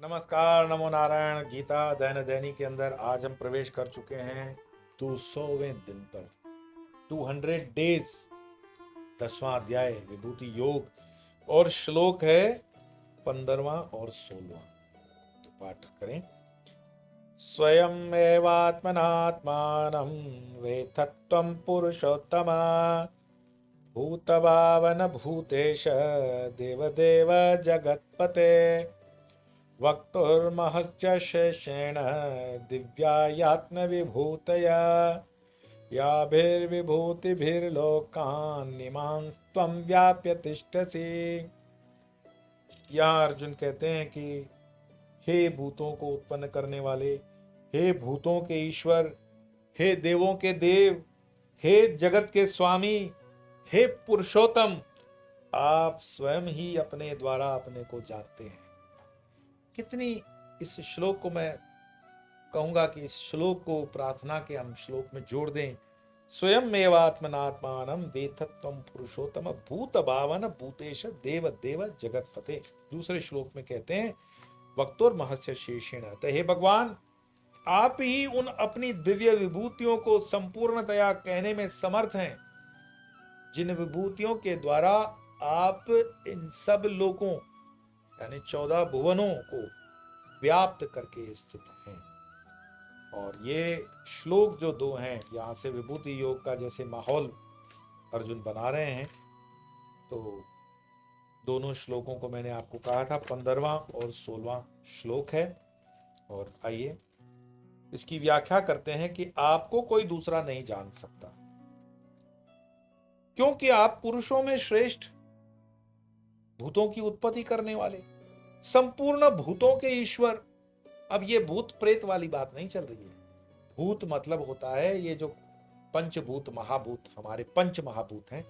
नमस्कार, नमो नारायण। गीता दैन दैनी के अंदर आज हम प्रवेश कर चुके हैं 200वें दिन पर। 200 डेज, 10वां अध्याय विभूति योग और श्लोक है 15वां और 16वां। तो पाठ करें। स्वयं एवात्मनात्मानं वेत्थत्वं पुरुषोत्तम भूतभावन भूतेश देवदेव जगत्पते वक्तुर्महश्च शेषेण दिव्यायात्मविभूतया याभिर्विभूतिभिर्लोकान् निमांस्त्वं व्याप्य तिष्ठसि। यहाँ अर्जुन कहते हैं कि हे भूतों को उत्पन्न करने वाले, हे भूतों के ईश्वर, हे देवों के देव, हे जगत के स्वामी, हे पुरुषोत्तम, आप स्वयं ही अपने द्वारा अपने को जानते हैं। कितनी इस श्लोक को मैं कहूंगा कि इस श्लोक को प्रार्थना के हम श्लोक में जोड़ दें। स्वयं एवात्मनात्मानं वेत्थत्वं पुरुषोत्तम भूत भावन भूतेश देव देव जगतपते। दूसरे श्लोक में कहते हैं वक्तुर महस्य शेषेण। तो हे भगवान, आप ही उन अपनी दिव्य विभूतियों को संपूर्णतया कहने में समर्थ हैं, जिन विभूतियों के द्वारा आप इन सब लोगों यानी 14 भुवनों को व्याप्त करके स्थित हैं। और ये श्लोक जो दो हैं, यहाँ से विभूति योग का जैसे माहौल अर्जुन बना रहे हैं, तो दोनों श्लोकों को मैंने आपको कहा था 15वां और 16वां श्लोक है। और आइए इसकी व्याख्या करते हैं कि आपको कोई दूसरा नहीं जान सकता, क्योंकि आप पुरुषों में श्रेष्ठ, भूतों की उत्पत्ति करने वाले, संपूर्ण भूतों के ईश्वर। अब ये भूत प्रेत वाली बात नहीं चल रही है। भूत मतलब होता है ये जो पंचभूत महाभूत, हमारे पंच महाभूत हैं।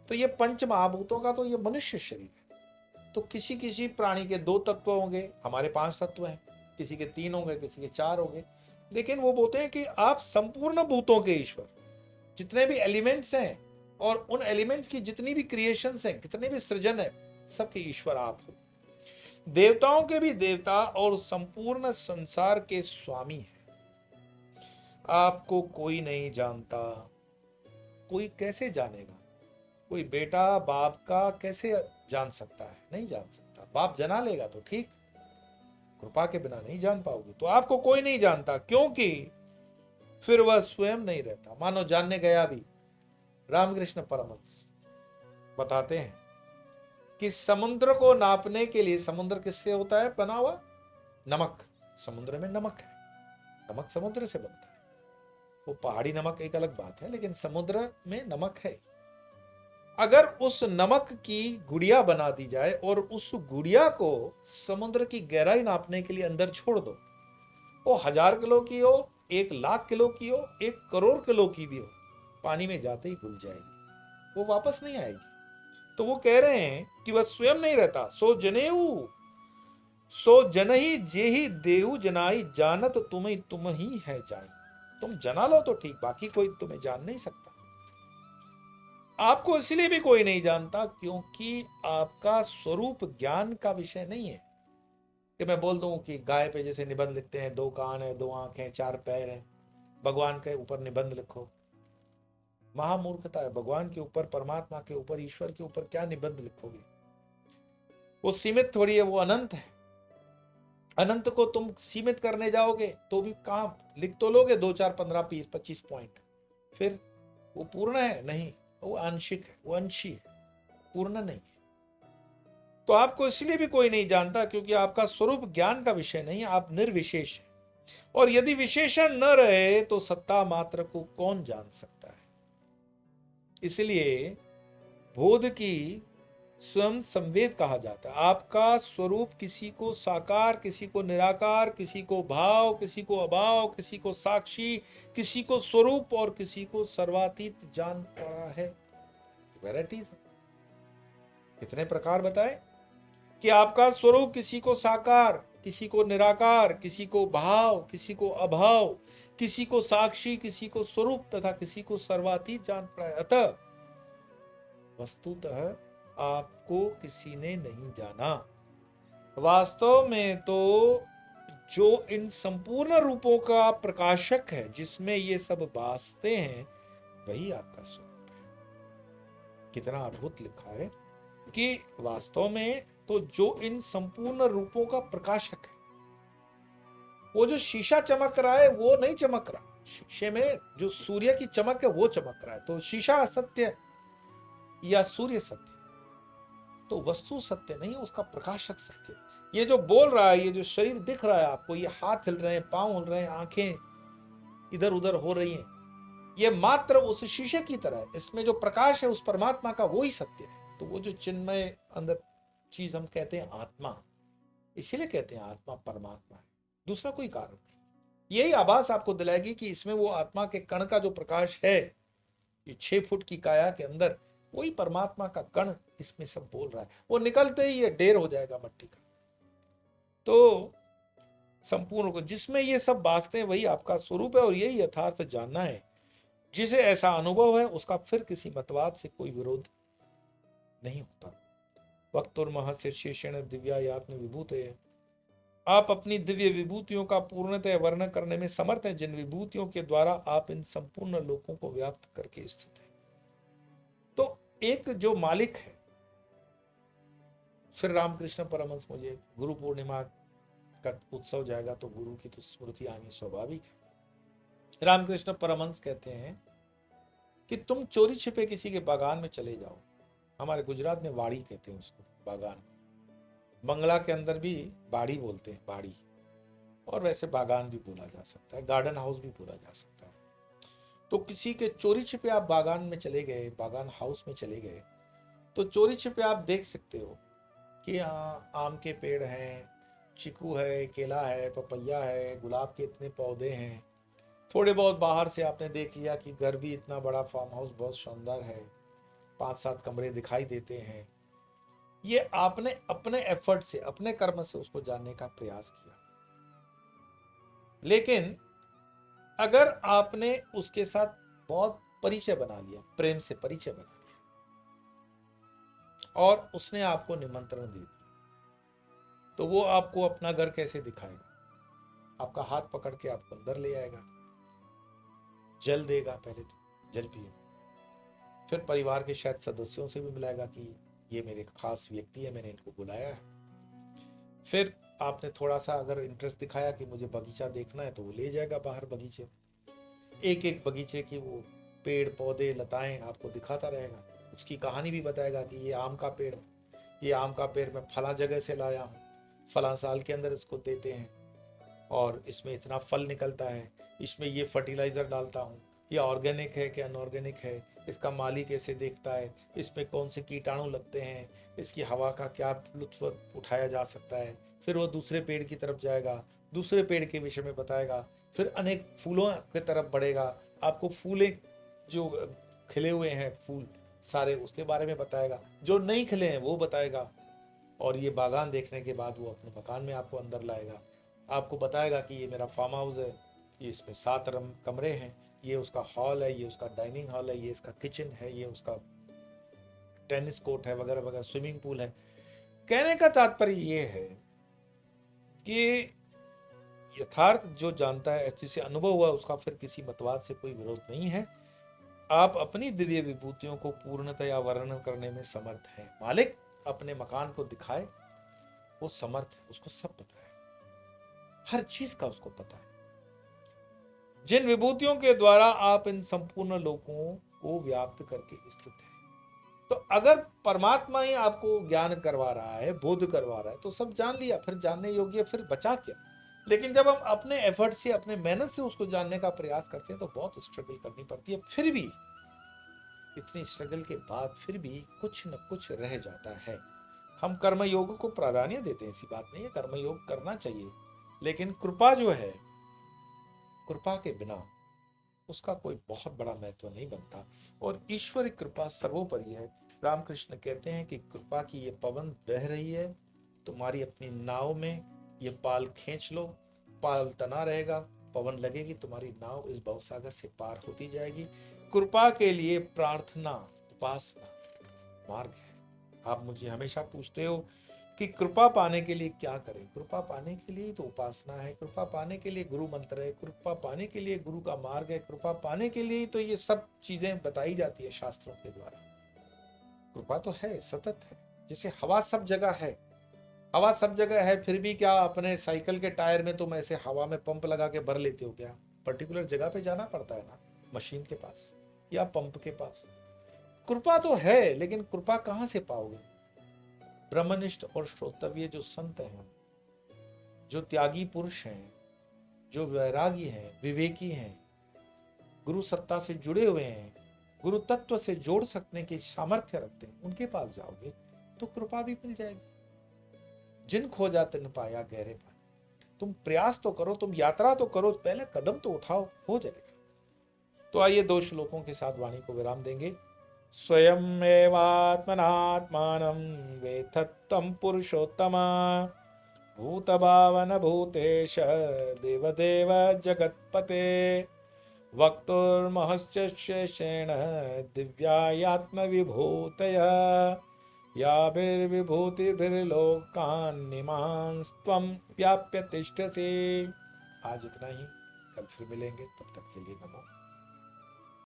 तो ये पंच महाभूतों का तो ये मनुष्य शरीर है। तो किसी किसी प्राणी के 2 तत्व होंगे, हमारे 5 तत्व हैं, किसी के 3 होंगे, किसी के 4 होंगे। लेकिन वो बोलते हैं कि आप संपूर्ण भूतों के ईश्वर, जितने भी एलिमेंट्स हैं और उन एलिमेंट्स की जितनी भी क्रिएशंस हैं, कितने भी सृजन है, सबके ईश्वर आप हो। देवताओं के भी देवता और संपूर्ण संसार के स्वामी हैं। आपको कोई नहीं जानता। कोई कैसे जानेगा? कोई बेटा बाप का कैसे जान सकता है? नहीं जान सकता। बाप जना लेगा तो ठीक, कृपा के बिना नहीं जान पाओगे। तो आपको कोई नहीं जानता, क्योंकि फिर वह स्वयं नहीं रहता। मानो जानने गया भी। रामकृष्ण परमहंस बताते हैं कि समुद्र को नापने के लिए, समुद्र किससे होता है बना हुआ? नमक। समुद्र में नमक है, नमक समुद्र से बनता है। वो पहाड़ी नमक एक अलग बात है, लेकिन समुद्र में नमक है। अगर उस नमक की गुड़िया बना दी जाए और उस गुड़िया को समुद्र की गहराई नापने के लिए अंदर छोड़ दो, वो 1000 किलो की हो, 1,00,000 किलो की हो, 1 करोड़ किलो की भी हो, पानी में जाते ही घुल जाएगी, वो वापस नहीं आएगी। तो वो कह रहे हैं कि वह स्वयं नहीं रहता। सो जनेऊ, सो जनहि जेहि देहु जनाई, जानत तुम ही है जान। तुम जना लो तो ठीक, बाकी कोई तुम्हें जान नहीं सकता। आपको इसलिए भी कोई नहीं जानता क्योंकि आपका स्वरूप ज्ञान का विषय नहीं है। कि मैं बोल दूं कि गाय पे जैसे निबंध लिखते हैं, 2 कान है, 2 आंखें, 4 पैर हैं, भगवान के ऊपर निबंध लिखो। महामूर्खता है। भगवान के ऊपर, परमात्मा के ऊपर, ईश्वर के ऊपर क्या निबंध लिखोगे? वो सीमित थोड़ी है, वो अनंत है। अनंत को तुम सीमित करने जाओगे तो भी कहां लिख तो लोगे 2, 4, 15, 20, 25 पॉइंट। फिर वो पूर्ण है? नहीं, वो आंशिक है, वो अंशी है, पूर्ण नहीं है। तो आपको इसलिए भी कोई नहीं जानता क्योंकि आपका स्वरूप ज्ञान का विषय नहीं है, आप निर्विशेष हैं। और यदि विशेषण न रहे तो सत्ता मात्र को कौन जान सकता है? इसलिए बोध की स्वयं संवेद कहा जाता है। आपका स्वरूप किसी को साकार, किसी को निराकार, किसी को भाव, किसी को अभाव, किसी को साक्षी, किसी को स्वरूप और किसी को सर्वातीत जान पड़ा है। वैरायटीज है। कितने प्रकार बताए कि आपका स्वरूप किसी को साकार, किसी को निराकार, किसी को भाव, किसी को अभाव, किसी को साक्षी, किसी को स्वरूप तथा किसी को सर्वातीत जान पड़ा है। अतः वस्तुतः आपको किसी ने नहीं जाना। वास्तव में तो जो इन संपूर्ण रूपों का प्रकाशक है, जिसमें ये सब भासते हैं, वही आपका स्वरूप है। कितना अद्भुत लिखा है कि वास्तव में तो जो इन संपूर्ण रूपों का प्रकाशक है, वो जो शीशा चमक रहा है वो नहीं चमक रहा, शीशे में जो सूर्य की चमक है वो चमक रहा है। तो शीशा असत्य या सूर्य सत्य, तो वस्तु सत्य नहीं, उसका प्रकाशक सत्य। ये जो बोल रहा है, ये जो शरीर दिख रहा है आपको, ये हाथ हिल रहे हैं, पांव हिल रहे हैं, आंखें इधर उधर हो रही हैं, ये मात्र उस शीशे की तरह है। इसमें जो प्रकाश है उस परमात्मा का, वो ही सत्य है। तो वो जो चिन्मय अंदर चीज हम कहते हैं आत्मा, इसीलिए कहते हैं आत्मा परमात्मा है, दूसरा कोई कारण नहीं। यही आभास आपको दिलाएगी कि इसमें वो आत्मा के कण का जो प्रकाश है, ये 6 फुट की काया के अंदर, वही परमात्मा का कण इसमें सब बोल रहा है। वो निकलते ही ये ढेर हो जाएगा मट्टी का। तो संपूर्ण को जिसमें ये सब बातें हैं, वही आपका स्वरूप है। और यही यथार्थ जानना है। जिसे ऐसा अनुभव है उसका फिर किसी मतवाद से कोई विरोध नहीं होता। वक्तुर्महस्य शेषेण दिव्यात्म विभूत है। आप अपनी दिव्य विभूतियों का पूर्णतः वर्णन करने में समर्थ हैं, जिन विभूतियों के द्वारा आप इन संपूर्ण लोकों को व्याप्त करके स्थित हैं। तो एक जो मालिक है, फिर रामकृष्ण परमहंस, मुझे गुरु पूर्णिमा का उत्सव जाएगा तो गुरु की तो स्मृति आनी स्वाभाविक है। रामकृष्ण परमहंस कहते हैं कि तुम चोरी छिपे किसी के बागान में चले जाओ। हमारे गुजरात में वाड़ी कहते हैं उसको, बागान। बंगला के अंदर भी बाड़ी बोलते हैं, बाड़ी। और वैसे बागान भी बोला जा सकता है, गार्डन हाउस भी बोला जा सकता है। तो किसी के चोरी छिपे आप बागान में चले गए, बागान हाउस में चले गए, तो चोरी छिपे आप देख सकते हो कि आम के पेड़ हैं, चीकू है, केला है, पपैया है, गुलाब के इतने पौधे हैं। थोड़े बहुत बाहर से आपने देख लिया कि घर भी इतना बड़ा, फार्म हाउस बहुत शानदार है, 5-7 कमरे दिखाई देते हैं। ये आपने अपने एफर्ट से, अपने कर्म से उसको जानने का प्रयास किया। लेकिन अगर आपने उसके साथ बहुत परिचय बना लिया, प्रेम से परिचय बना लिया, और उसने आपको निमंत्रण दे दिया, तो वो आपको अपना घर कैसे दिखाएगा? आपका हाथ पकड़ के आपको अंदर ले आएगा, जल देगा, पहले तो जल पियो, फिर परिवार के शायद सदस्यों से भी मिलाएगा कि ये मेरे खास व्यक्ति है, मैंने इनको बुलाया है। फिर आपने थोड़ा सा अगर इंटरेस्ट दिखाया कि मुझे बगीचा देखना है, तो वो ले जाएगा बाहर बगीचे, एक एक बगीचे की वो पेड़ पौधे लताएं आपको दिखाता रहेगा। उसकी कहानी भी बताएगा कि ये आम का पेड़, ये आम का पेड़ मैं फला जगह से लाया हूँ, फला साल के अंदर इसको देते हैं, और इसमें इतना फल निकलता है, इसमें ये फर्टिलाइजर डालता हूँ, ये ऑर्गेनिक है कि अनऑर्गेनिक है, इसका माली कैसे देखता है, इसमें कौन से कीटाणु लगते हैं, इसकी हवा का क्या लुत्फ उठाया जा सकता है। फिर वो दूसरे पेड़ की तरफ जाएगा, दूसरे पेड़ के विषय में बताएगा, फिर अनेक फूलों की तरफ बढ़ेगा, आपको फूलें जो खिले हुए हैं फूल सारे उसके बारे में बताएगा, जो नहीं खिले हैं वो बताएगा। और ये बागान देखने के बाद वो अपने मकान में आपको अंदर लाएगा, आपको बताएगा कि ये मेरा फार्म हाउस है, ये इसमें 7 कमरे हैं, ये उसका हॉल है, ये उसका डाइनिंग हॉल है, ये इसका किचन है, ये उसका टेनिस कोर्ट है, वगैरह वगैरह, स्विमिंग पूल है। कहने का तात्पर्य ये है कि यथार्थ जो जानता है, जिसे अनुभव हुआ, उसका फिर किसी मतवाद से कोई विरोध नहीं है। आप अपनी दिव्य विभूतियों को पूर्णतया वर्णन करने में समर्थ हैं। मालिक अपने मकान को दिखाए, वो समर्थ है, उसको सब पता है, हर चीज का उसको पता है। जिन विभूतियों के द्वारा आप इन संपूर्ण लोकों को व्याप्त करके स्थित है। तो अगर परमात्मा ही आपको ज्ञान करवा रहा है, बोध करवा रहा है, तो सब जान लिया, फिर जानने योग्य फिर बचा क्या? लेकिन जब हम अपने एफर्ट से, अपने मेहनत से उसको जानने का प्रयास करते हैं, तो बहुत स्ट्रगल करनी पड़ती है। फिर भी इतनी स्ट्रगल के बाद फिर भी कुछ न कुछ रह जाता है। हम कर्मयोग को प्राधान्य देते हैं, ऐसी बात नहीं है, कर्मयोग करना चाहिए, लेकिन कृपा जो है, कृपा के बिना उसका कोई बहुत बड़ा महत्व नहीं बनता। और ईश्वरी कृपा सर्वोपरि है। रामकृष्ण कहते हैं कि कृपा की ये पवन बह रही है, तुम्हारी अपनी नाव में ये पाल खींच लो, पाल तना रहेगा, पवन लगेगी, तुम्हारी नाव इस भवसागर से पार होती जाएगी। कृपा के लिए प्रार्थना, उपासना मार्ग है। आप मुझे हमेशा पूछते हो कि कृपा पाने के लिए क्या करें। कृपा पाने के लिए तो उपासना है, कृपा पाने के लिए गुरु मंत्र है, कृपा पाने के लिए गुरु का मार्ग है, कृपा पाने के लिए तो ये सब चीजें बताई जाती है शास्त्रों के द्वारा। कृपा तो है, सतत है। जैसे हवा सब जगह है, हवा सब जगह है, फिर भी क्या अपने साइकिल के टायर में तुम ऐसे हवा में पंप लगा के भर लेते हो क्या? पर्टिकुलर जगह पे जाना पड़ता है ना, मशीन के पास या पंप के पास। कृपा तो है, लेकिन कृपा कहां से पाओगे? ब्रह्मनिष्ठ और श्रोतव्य जो संत हैं, जो त्यागी पुरुष हैं, जो वैरागी हैं, विवेकी हैं, गुरु सत्ता से जुड़े हुए हैं, गुरु तत्व से जोड़ सकने की सामर्थ्य रखते हैं, उनके पास जाओगे तो कृपा भी मिल जाएगी। जिन खो जाते न पाया गहरे पानी। तुम प्रयास तो करो, तुम यात्रा तो करो, पहले कदम तो उठाओ, हो जाएगा। तो आइए 2 श्लोकों के साथ वाणी को विराम देंगे। स्वयं एवात्मनात्मानं वेत्थं पुरुषोत्तम, भूतभावन भूतेश देवदेव जगत्पते, वक्तुर्महश्चेषेण दिव्यात्मविभूतय, याभिर्विभूतिभिर्लोकान्निमांस्त्वं व्याप्य तिष्ठसि। आज इतना ही, कल फिर मिलेंगे, तब तक के लिए नमो।